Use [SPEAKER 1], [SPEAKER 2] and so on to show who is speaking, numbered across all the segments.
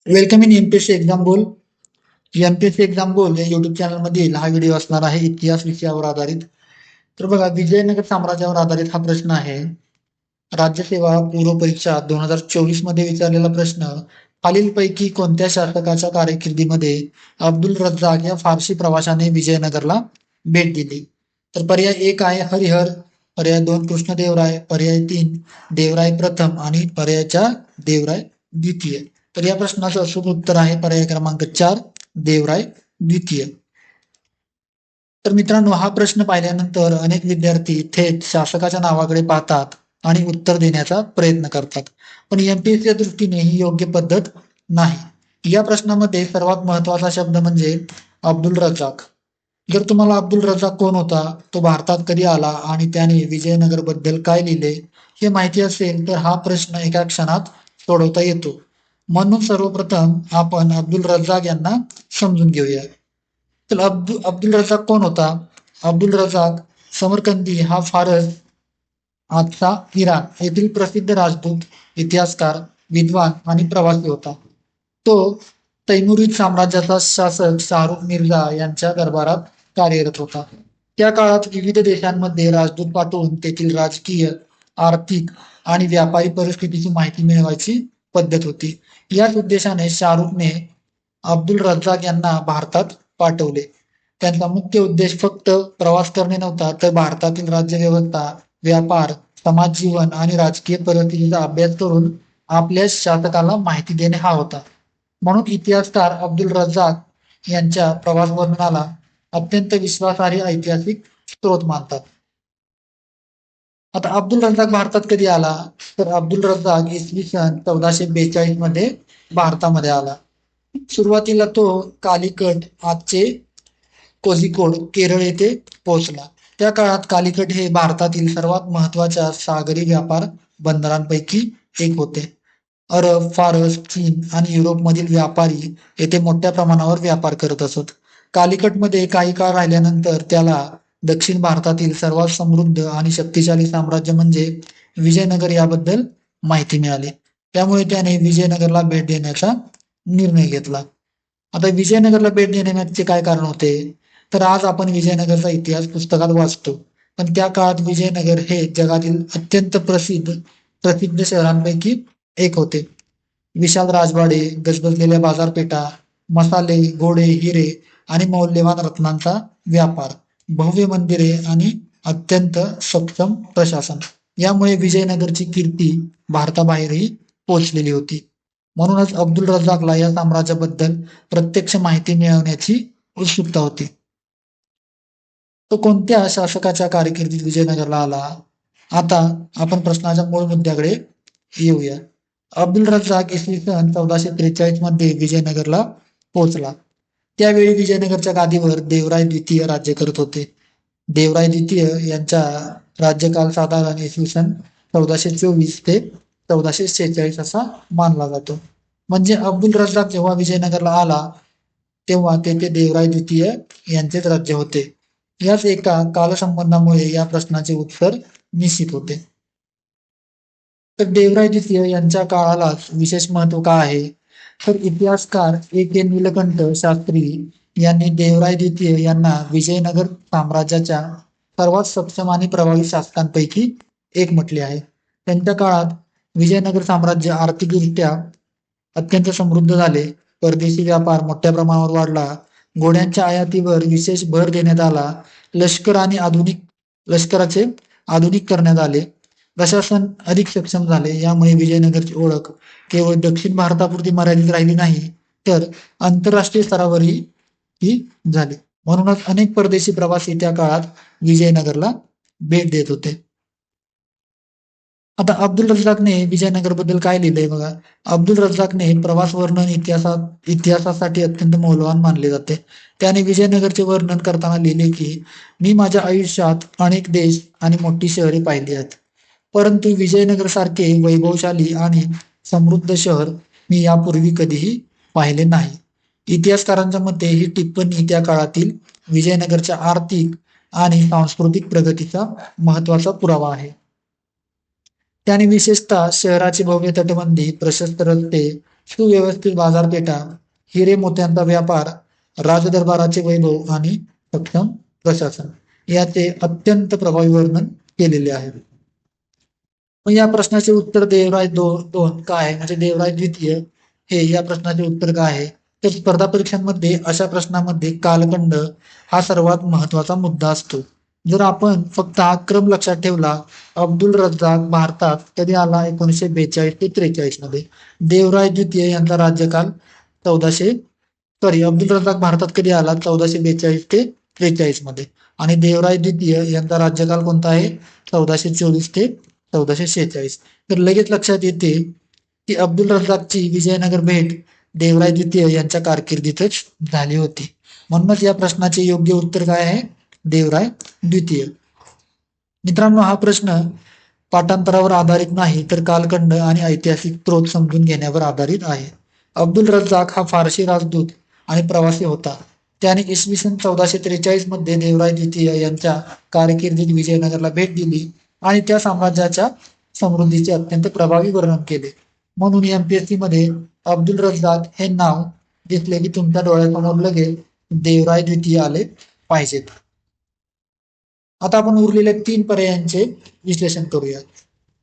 [SPEAKER 1] Welcome in MPSC exam goal. MPSC exam goal या YouTube channel मधील हा video असणार आहे इतिहास विषयावर आधारित. तर बघा, विजयनगर साम्राज्यावर आधारित हा प्रश्न आहे. राज्यसेवा पूर्व परीक्षा 2024 मध्ये विचारलेला प्रश्न. खालीलपैकी कोणत्या शासकाच्या कारकिर्दीमध्ये अब्दुल रज्जाक या फारसी प्रवाशाने विजयनगरला भेट दिली? तर पर्याय 1 आहे हरिहर, पर्याय 2 कृष्णदेवराय, पर्याय 3 देवराय प्रथम आणि पर्याय 4 देवराय द्वितीय. तर या प्रश्नाचं अचूक उत्तर आहे पर्याय क्रमांक 4 देवराय द्वितीय. तर मित्रांनो, हा प्रश्न पाहिल्यानंतर अनेक विद्यार्थी थेट शासकाच्या नावाकडे पाहतात आणि उत्तर देण्याचा प्रयत्न करतात. पण एमपीएससीच्या दृष्टीने ही योग्य पद्धत नाही. या प्रश्नामध्ये सर्वात महत्वाचा शब्द म्हणजे अब्दुल रजाक. जर तुम्हाला अब्दुल रजाक कोण होता, तो भारतात कधी आला आणि त्याने विजयनगर बद्दल काय लिहिले हे माहिती असेल तर हा प्रश्न एका क्षणात सोडवता येतो. म्हणून सर्वप्रथम आपण अब्दुल रजाक यांना समजून घेऊया. तर अब्दुल रजाक कोण होता? अब्दुल रजाक समरकंदी हा फारस, आजचा इराण येथील प्रसिद्ध राजदूत, इतिहासकार, विद्वान आणि प्रवासी होता. तो तैमुरीद साम्राज्याचा शासक शाहरुख मिर्झा यांच्या दरबारात कार्यरत होता. त्या काळात विविध देशांमध्ये राजदूत पाठवून तेथील राजकीय, आर्थिक आणि व्यापारी परिस्थितीची माहिती मिळवायची पद्धत होती. याच उद्देशाने शाहरुखने अब्दुल रज्जाक यांना भारतात पाठवले. त्यांचा मुख्य उद्देश फक्त प्रवास करणे नव्हता, तर भारतातील राज्यव्यवस्था, व्यापार, समाज जीवन आणि राजकीय परिस्थितीचा अभ्यास करून आपल्या शासकाला माहिती देणे हा होता. म्हणून इतिहासकार अब्दुल रज्जाक यांच्या प्रवास वर्णनाला अत्यंत विश्वासार्ह ऐतिहासिक स्रोत मानतात. आता अब्दुल रज्जाक भारतात कधी आला? तर अब्दुल रज्जाक इसवी सन 1442 मध्ये भारतामध्ये आला. सुरुवातीला तो कालिकट, आजचे कोझिकोड, केरळ येथे पोहोचला. त्या काळात कालिकट हे भारतातील सर्वात महत्वाच्या सागरी व्यापार बंदरांपैकी एक होते. अरब, फारस, चीन आणि युरोपमधील व्यापारी येथे मोठ्या प्रमाणावर व्यापार करत असत. कालिकटमध्ये काही काळ राहिल्यानंतर त्याला दक्षिण भारतातील सर्वात समृद्ध आणि शक्तिशाली साम्राज्य म्हणजे विजयनगर याबद्दल माहिती मिळाली. त्यामुळे त्याने विजयनगरला भेट देण्याचा निर्णय घेतला. आता विजयनगरला भेट देण्याचे काय कारण होते? तर आज आपण विजयनगरचा इतिहास पुस्तकात वाचतो, पण त्या काळात विजयनगर हे जगातील अत्यंत प्रसिद्ध प्रसिद्ध शहरांपैकी एक होते. विशाल राजवाडे, गजबजलेल्या बाजारपेठा, मसाले, घोडे, हिरे आणि मौल्यवान रत्नांचा व्यापार, भव्य मंदिरे आणि अत्यंत सक्षम प्रशासन यामुळे विजयनगरची कीर्ती भारताबाहेरही पोहोचलेली होती. म्हणूनच अब्दुल रज्जाकला या साम्राज्याबद्दल प्रत्यक्ष माहिती मिळवण्याची उत्सुकता होती. तो कोणत्या शासकाच्या कारकिर्दीत विजयनगरला आला? आता आपण प्रश्नाच्या मूळ मुद्द्याकडे येऊया. अब्दुल रज्जाक इसवी सन 1443 मध्ये विजयनगरला पोहोचला. त्यावेळी विजयनगरच्या गादीवर देवराय द्वितीय राज्य करत होते. देवराय द्वितीय यांचा राज्यकाल साधारण इसवी सन 1424 ते 1446 असा मानला जातो. म्हणजे अब्दुल रज्जाक जेव्हा विजयनगरला आला तेव्हा तेथे देवराय द्वितीय यांचेच राज्य होते. याच एका कालसंबंधामुळे या प्रश्नाचे उत्तर निश्चित होते. तर देवराय द्वितीय यांच्या काळालाच विशेष महत्व का आहे? तर इतिहासकार A.K. नीलकंठ शास्त्री यांनी देवराय द्वितीय यांना विजयनगर साम्राज्याच्या सर्वात सक्षम आणि प्रभावी शासकांपैकी एक म्हटले आहे. त्यांच्या काळात विजयनगर साम्राज्य आर्थिकदृष्ट्या अत्यंत समृद्ध झाले. परदेशी व्यापार मोठ्या प्रमाणावर वाढला. घोड्यांच्या आयातीवर विशेष भर देण्यात आला. लष्कराचे आधुनिक करण्यात आले. प्रशासन अधिक सक्षम झाले. यामुळे विजयनगरची ओळख केवळ दक्षिण भारतापुरती मर्यादित राहिली नाही, तर आंतरराष्ट्रीय स्तरावरही ही झाली. म्हणूनच अनेक परदेशी प्रवासी त्या काळात विजयनगरला भेट देत होते. आता अब्दुल रज्जाकने विजयनगर बद्दल काय लिहिलंय बघा. अब्दुल रज्जाकने प्रवास वर्णन इतिहासासाठी अत्यंत मौल्यवान मानले जाते. त्याने विजयनगरचे वर्णन करताना लिहिले की, मी माझ्या आयुष्यात अनेक देश आणि मोठी शहरे पाहिली आहेत, परंतु विजयनगर सारखे वैभवशाली आणि समृद्ध शहर मी यापूर्वी कधीही पाहिले नाही. इतिहासकारांच्या मते ही टिप्पणी त्या काळातील विजयनगरच्या आर्थिक आणि सांस्कृतिक प्रगतीचा महत्वाचा पुरावा आहे. त्याने विशेषतः शहराची भव्य तटबंदी, प्रशस्त रस्ते सुव्यवस्थित बाजारपेठा, हिरे मोत्यांचा व्यापार, राजदरबाराचे वैभव आणि सक्षम प्रशासन याचे अत्यंत प्रभावी वर्णन केलेले आहे. मग या प्रश्नाचे उत्तर देवराय दोन काय आहे म्हणजे देवराय द्वितीय हे या प्रश्नाचे उत्तर काय आहे तर स्पर्धा परीक्षांमध्ये अशा प्रश्नामध्ये कालखंड हा सर्वात महत्वाचा मुद्दा असतो. जर आपण फक्त हा क्रम लक्षात ठेवला, अब्दुल रज्जाक भारतात कधी आला 1942 ते 43 मध्ये. देवराय द्वितीय यांचा राज्यकाल अब्दुल रज्जाक भारतात कधी आला 1442 ते 43 मध्ये. आणि देवराय द्वितीय यांचा राज्यकाल कोणता आहे 1424 ते 1446. तर लगेच लक्षात येते की अब्दुल रज्जाकची विजयनगर भेट देवराय द्वितीय यांच्या कारकिर्दीतच झाली होती. म्हणूनच या प्रश्नाचे योग्य उत्तर काय आहे देवराय द्वितीय. मित्रांनो, हा प्रश्न पाठांतरावर आधारित नाही तर कालखंड आणि ऐतिहासिक स्रोत समजून घेण्यावर आधारित आहे. अब्दुल रज्जाक हा फारसी राजदूत आणि प्रवासी होता. त्याने इसवी सन 1443 मध्ये देवराय द्वितीय यांच्या कारकिर्दीत विजयनगरला भेट दिली आणि त्या साम्राज्याच्या समृद्धीचे अत्यंत प्रभावी वर्णन केले. म्हणून एमपीएससी मध्ये अब्दुल रज्जाक हे नाव दिसले की तुमच्या डोळ्यासमोर लगेच देवराय द्वितीय आले पाहिजेत. आता आपण उरलेल्या 3 पर्यायांचे विश्लेषण करूया.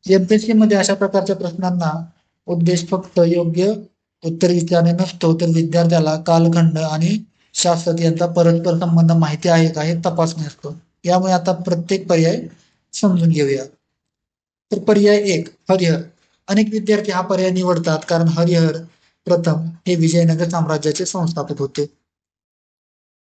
[SPEAKER 1] एमपीएससी मध्ये अशा प्रकारच्या प्रश्नांना उद्देश फक्त योग्य उत्तर विचारणे नसतो तर विद्यार्थ्याला कालखंड आणि शासक यांचा परस्पर संबंध माहिती आहे का हे तपासणे असतो. यामुळे आता प्रत्येक पर्याय समजून घेऊया. तर पर्याय 1 हरिहर. अनेक विद्यार्थी हा पर्याय निवडतात कारण हरिहर प्रथम हे विजयनगर साम्राज्याचे संस्थापक होते.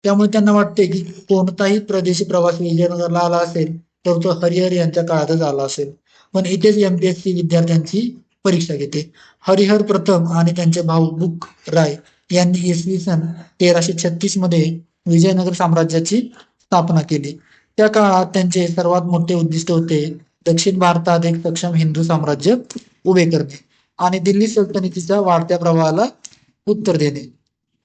[SPEAKER 1] त्यामुळे त्यांना वाटते की कोणताही प्रदेशी प्रवासी विजयनगरला आला असेल तर तो हरिहर यांच्या काळातच आला असेल. पण इथेच एमपीएससी विद्यार्थ्यांची परीक्षा घेते. हरिहर प्रथम आणि त्यांचे भाऊ बुक राय यांनी इसवी सन 1336 मध्ये विजयनगर साम्राज्याची स्थापना केली. त्या काळात त्यांचे सर्वात मोठे उद्दिष्ट होते दक्षिण भारतात एक सक्षम हिंदू साम्राज्य उभे करणे आणि दिल्ली सल्तनतीच्या वाढत्या प्रभावाला उत्तर देणे.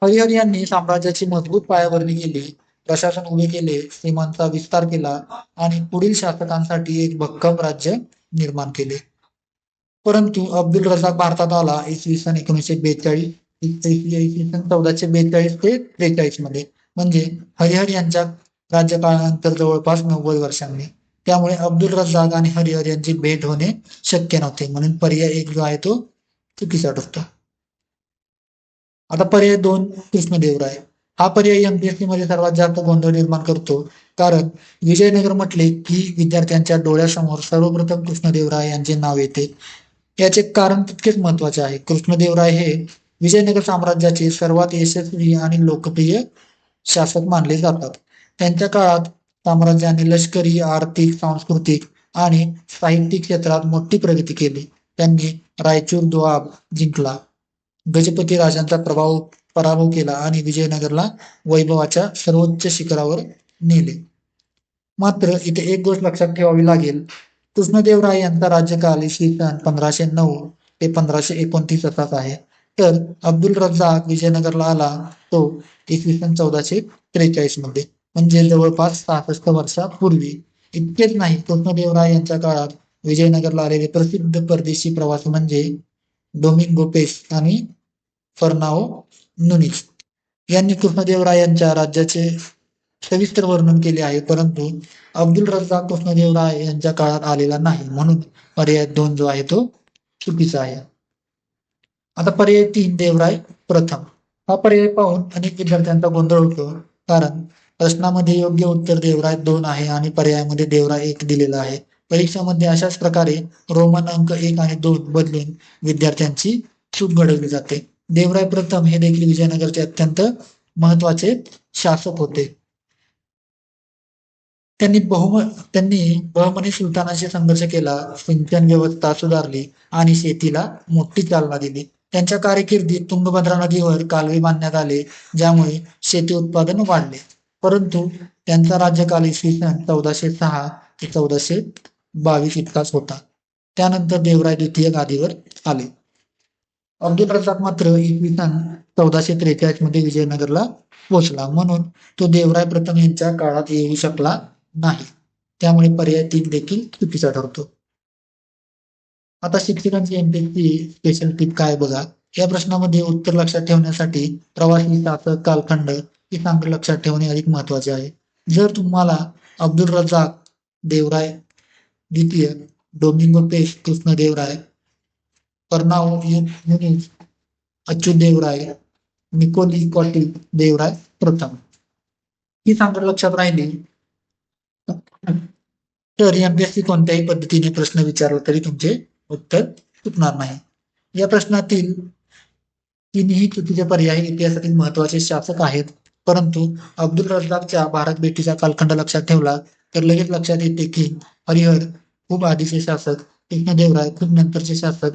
[SPEAKER 1] हरिहर यांनी साम्राज्याची मजबूत पायाभरणी केली, प्रशासन उभे केले, सीमांचा विस्तार केला आणि पुढील शासकांसाठी एक भक्कम राज्य निर्माण केले. परंतु अब्दुल रझाक भारतात आला इसवी सन 1942 इसवी सन 1442 ते 43 मध्ये. म्हणजे हरिहर यांच्या राज्यकाळानंतर जवळपास 90 वर्षांनी. त्यामुळे अब्दुल रझाक आणि हरिहर यांची भेट होणे शक्य नव्हते. म्हणून पर्याय 1 जो आहे तो चुकीचा ठरतो. आता पर्याय 2 कृष्णदेवराय. हा पर्याय एमपीएससी मध्ये सर्वात जास्त गोंधळ निर्माण करतो. कारण विजयनगर म्हटले की विद्यार्थ्यांच्या डोळ्यासमोर सर्वप्रथम कृष्णदेवराय यांचे नाव येते. याचे कारण तितकेच महत्वाचे आहे. कृष्णदेवराय हे विजयनगर साम्राज्याचे सर्वात यशस्वी आणि लोकप्रिय शासक मानले जातात. त्यांच्या काळात साम्राज्याने लष्करी, आर्थिक, सांस्कृतिक आणि साहित्यिक क्षेत्रात मोठी प्रगती केली. त्यांनी रायचूर दोआब जिंकला, गजपती राजांचा पराभव केला आणि विजयनगरला वैभवाच्या सर्वोच्च शिखरावर नेले. मात्र इथे एक गोष्ट लक्षात ठेवावी लागेल, कृष्णदेवराय यांचा राज्यकाल इसवी सन 1509 ते 1529 असाच आहे. तर अब्दुल रझाक विजयनगरला आला तो इसवी सन 1443 मध्ये, म्हणजे जवळपास 66 वर्षापूर्वी. इतकेच नाही, कृष्णदेवराय यांच्या काळात विजयनगरला आलेले प्रसिद्ध परदेशी प्रवासी म्हणजे डोमिंगो पेस आणि फर्नाओ नुनीज यांनी कृष्णदेवरायांच्या राज्याचे सविस्तर वर्णन केले आहे. परंतु अब्दुल रझाक कृष्णदेवराय यांच्या काळात आलेला नाही. म्हणून पर्याय 2 जो आहे तो चुकीचा आहे. आता पर्याय 3 देवराय प्रथम. हा पर्याय पाहून अनेक विद्यार्थ्यांचा गोंधळ होतो. कारण प्रश्नामध्ये योग्य उत्तर देवराय 2 आहे आणि पर्यायामध्ये देवराय 1 दिलेला आहे. परीक्षामध्ये अशाच प्रकारे रोमन अंक 1 आणि 2 बदलून विद्यार्थ्यांची चूक घडवली जाते. देवराय प्रथम हे देखील विजयनगरचे अत्यंत महत्वाचे शासक होते. त्यांनी बहमनी सुलतानाशी संघर्ष केला, सिंचन व्यवस्था सुधारली आणि शेतीला मोठी चालना दिली. त्यांच्या कारकिर्दीत तुंगभद्रा नदीवर कालवे बांधण्यात आले, ज्यामुळे शेती उत्पादन वाढले. परंतु त्यांचा राज्यकाल इसवी सन 1406 ते 1422 इतकाच होता. त्यानंतर देवराय द्वितीय गादीवर आले. अब्दुल रझाक मात्र इसवी सन 1443 मध्ये विजयनगरला पोहोचला. म्हणून तो देवराय प्रथम यांच्या काळात येऊ शकला नाही. त्यामुळे पर्याय 3 देखील चुकीचा ठरतो. आता शिक्षकांची एमपीएससी स्पेशल टिप काय बघा. या प्रश्नामध्ये उत्तर लक्षात ठेवण्यासाठी प्रवासी, शासक, कालखंड ही सांगड लक्षात ठेवणे अधिक महत्वाचे आहे. जर तुम्हाला अब्दुल रझाक देवराय द्वितीय, डोमिंगो पेश कृष्णदेवराय, कर्नाव युनिस अच्युत देवराय, निकोली कॉटी देवराय प्रथम ही सांगड लक्षात राहिली तर एमपीएससी कोणत्याही पद्धतीने प्रश्न विचारला तरी तुमचे उत्तर चुकणार नाही. या प्रश्नातील तिन्ही चुकीचे पर्याय इतिहासातील महत्वाचे शासक आहेत, परंतु अब्दुल रझाकच्या भारत भेटीचा कालखंड लक्षात ठेवला तर लगेच लक्षात येते की हरिहर खूप आधीचे शासक, कृष्णदेवराय खूप नंतरचे शासक,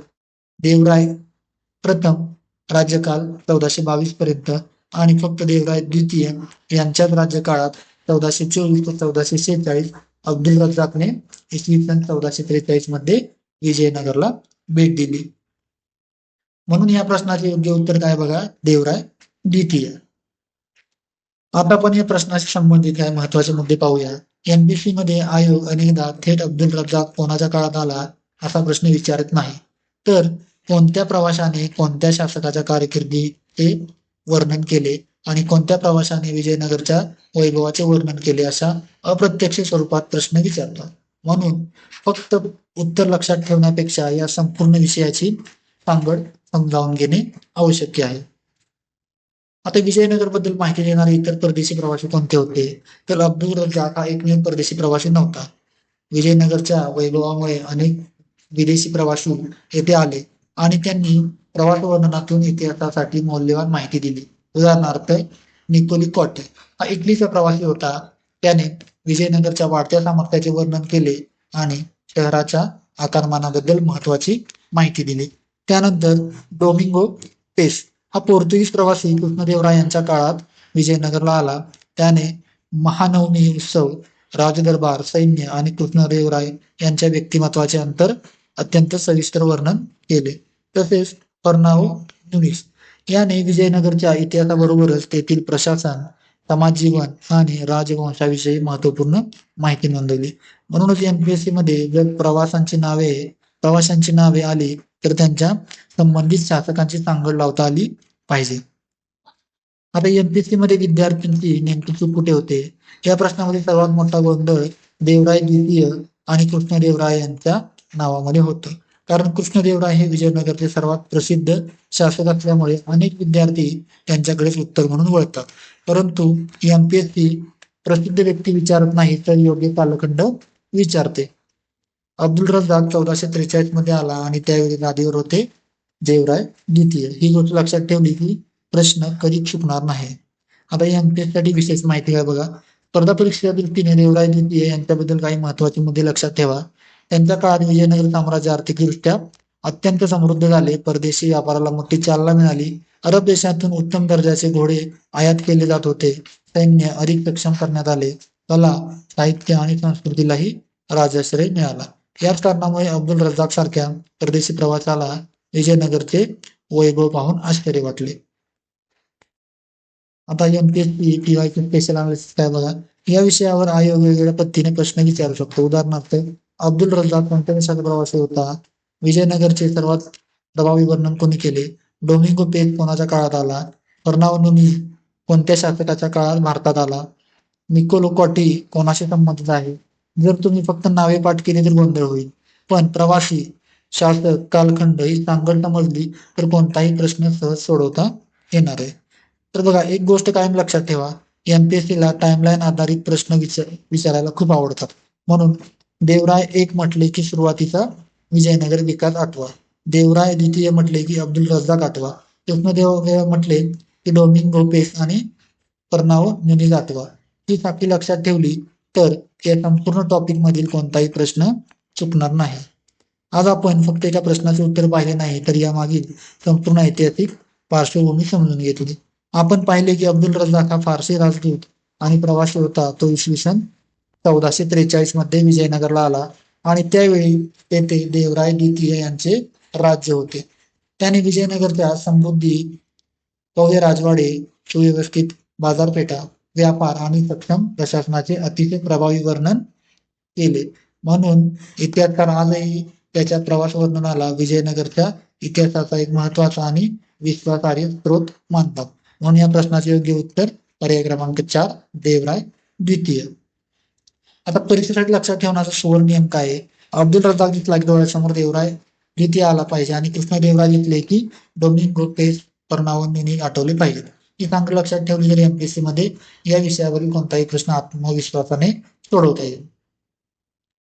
[SPEAKER 1] देवराय प्रथम राज्यकाल 1422 पर्यंत आणि फक्त देवराय द्वितीय यांच्याच राज्यकाळात 1424 ते 1446 अब्दुल रझाकने इसवी सन 1443 मध्ये विजयनगरला भेट दिली. म्हणून या प्रश्नाचे योग्य उत्तर काय बघा, देवराय द्वितीय. आता आपण या प्रश्नाशी संबंधित काही महत्वाचे मुद्दे पाहूया. एमपीएससी मध्ये आयोग अनेकदा थेट अब्दुल रझाक कोणाच्या काळात आला असा प्रश्न विचारत नाही, तर कोणत्या प्रवाशाने कोणत्या शासकाच्या कारकिर्दीचे वर्णन केले आणि कोणत्या प्रवाशाने विजयनगरच्या वैभवाचे वर्णन केले अशा अप्रत्यक्ष स्वरूपात प्रश्न विचारतात. म्हणून फक्त उत्तर लक्षात ठेवण्यापेक्षा या संपूर्ण विषयाची सांगड समजावून घेणे आवश्यक आहे. आता विजयनगर बद्दल माहिती देणारे इतर परदेशी प्रवासी कोणते होते, तर अब्दुल रझाक हा एकमेव परदेशी प्रवासी नव्हता. विजयनगरच्या वैभवामुळे अनेक विदेशी प्रवासी येथे आले आणि त्यांनी प्रवास वर्णनातून इतिहासासाठी मौल्यवान माहिती दिली. उदाहरणार्थ निकोली कॉटे हा इटलीचा प्रवासी होता. त्याने विजयनगरच्या वाढत्या सामर्थ्याचे वर्णन केले आणि शहराच्या आकारमानाबद्दल महत्वाची माहिती दिली. त्यानंतर डोमिंगो पेस हा पोर्तुगीज प्रवासी कृष्णदेवराय यांच्या काळात विजयनगरला आला. त्याने महानवमी उत्सव, राजदरबार, सैन्य आणि कृष्णदेवराय यांच्या व्यक्तिमत्वाचे अंतर अत्यंत सविस्तर वर्णन केले. तसेच फर्नाओ नुनिस याने विजयनगरच्या इतिहासाबरोबरच तेथील प्रशासन, समाजजीवन आणि राजवंशाविषयी महत्वपूर्ण माहिती नोंदवली. म्हणूनच एमपीएससी मध्ये जर प्रवाशांची नावे आली तर त्यांच्या संबंधित शासकांची सांगड लावता आली पाहिजे. आता एमपीएससी मध्ये विद्यार्थ्यांची नेमकी चूक कुठे होते? या प्रश्नामध्ये सर्वात मोठा गोंधळ देवराय द्वितीय आणि कृष्णदेवराय यांच्या नावामध्ये होतं. कारण कृष्णदेवराय हे विजयनगरचे सर्वात प्रसिद्ध शासक असल्यामुळे अनेक विद्यार्थी त्यांच्याकडेच उत्तर म्हणून वळतात. परंतु एमपीएससी प्रसिद्ध व्यक्ती विचारत नाही तर योग्य कालखंड विचारते. अब्दुल रझाक 1443 मध्ये आला आणि त्यावेळी गादीवर होते देवराय द्वितीय. ही गोष्ट लक्षात ठेवली की प्रश्न कधी चुकणार नाही. आता एमपीएससी साठी विशेष माहिती आहे बघा. स्पर्धा परीक्षेच्या दृष्टीने देवराय द्वितीय यांच्याबद्दल काही महत्वाचे मुद्दे लक्षात ठेवा. त्यांच्या काळात विजयनगर साम्राज्य आर्थिकदृष्ट्या अत्यंत समृद्ध झाले. परदेशी व्यापाराला मोठी चालना मिळाली. अरब देशातून उत्तम दर्जाचे घोडे आयात केले जात होते. सैन्य अधिक सक्षम करण्यात आले. कला, साहित्य आणि संस्कृतीलाही राजाश्रय मिळाला. याच कारणामुळे अब्दुल रझाक सारख्या परदेशी प्रवासाला विजयनगरचे वैभव पाहून आश्चर्य वाटले. आता एमपीएससी पीवायक्यू स्पेशल अनालिसिस काय बघा. या विषयावर आयोग वेगवेगळ्या पद्धतीने प्रश्न विचारू शकतो. उदाहरणार्थ अब्दुल रझाक कोणत्या देशाचा प्रवासी होता? विजयनगरचे सर्वात प्रभावी वर्णन कोणी केले? डोमिंगो पेज कोणाच्या काळात आला? फर्नाओ नुनिस कोणत्या शासकाच्या काळात भारतात आला? निकोलो कॉटी कोणाशी संबंधित आहे? जर तुम्ही फक्त नावे पाठ केली तर गोंधळ होईल, पण प्रवासी, शासक, कालखंड ही सांगड समजली तर कोणताही प्रश्न सहज सोडवता येणार आहे. तर बघा, एक गोष्ट कायम लक्षात ठेवा, एमपीएससी ला टाइमलाईन आधारित प्रश्न विचारायला खूप आवडतात. म्हणून देवराय एक म्हटले की सुरुवातीचा विजयनगर विकास आठवा. देवराय द्वितीय म्हटले की अब्दुल रझाक आठवा. कृष्णदेव म्हटले की डोमिंगो पेस आणि फर्नाओ नुनिस आठवा. ही साखळी लक्षात ठेवली तर या संपूर्ण टॉपिक मधील कोणताही प्रश्न चुकणार नाही. आज आपण फक्त एका प्रश्नाचे उत्तर पाहिले नाही तर यामागील संपूर्ण ऐतिहासिक पार्श्वभूमी समजून घेतली. आपण पाहिले की अब्दुल रझाक हा फारसी राजदूत आणि प्रवासी होता. तो इसवी सन 1443 मध्ये विजयनगरला आला आणि त्यावेळी तेथे देवराय द्वितीय यांचे राज्य होते. त्याने विजयनगरच्या समृद्धी, भव्य राजवाडे, सुव्यवस्थित बाजारपेठा, व्यापार आणि सक्षम प्रशासनाचे अतिशय प्रभावी वर्णन केले. म्हणून इतिहासकार आजही त्याच्या प्रवास वर्णनाला विजयनगरच्या इतिहासाचा एक महत्वाचा आणि विश्वासार्ह स्रोत मानतात. म्हणून या प्रश्नाचे योग्य उत्तर पर्याय क्रमांक 4 देवराय द्वितीय. आता परीक्षेसाठी लक्षात ठेवण्याचा सुवर्ण नियम काय आहे? अब्दुल रझाक दिसला की डोळ्यासमोर देवराय द्वितीय आला पाहिजे आणि कृष्णदेवराय दिसले की डोमिंगो पेस फर्नांडिनी आठवले पाहिजे. ही सांगड लक्षात ठेवली तर एमपीएससी मध्ये या विषयावरील कोणताही प्रश्न आत्मविश्वासाने सोडवता येईल.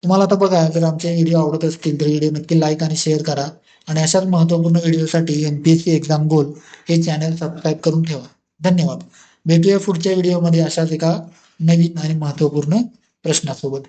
[SPEAKER 1] तुम्हाला आता बघा, जर आमचे व्हिडिओ आवडत असतील तर व्हिडिओ नक्की लाईक आणि शेअर करा आणि अशाच महत्त्वपूर्ण व्हिडिओसाठी एमपीएससी एक्झाम गोल हे चॅनल सबस्क्राईब करून ठेवा. धन्यवाद. भेटूया पुढच्या व्हिडिओमध्ये अशाच एका नवीन आणि महत्त्वपूर्ण प्रश्नासोबत.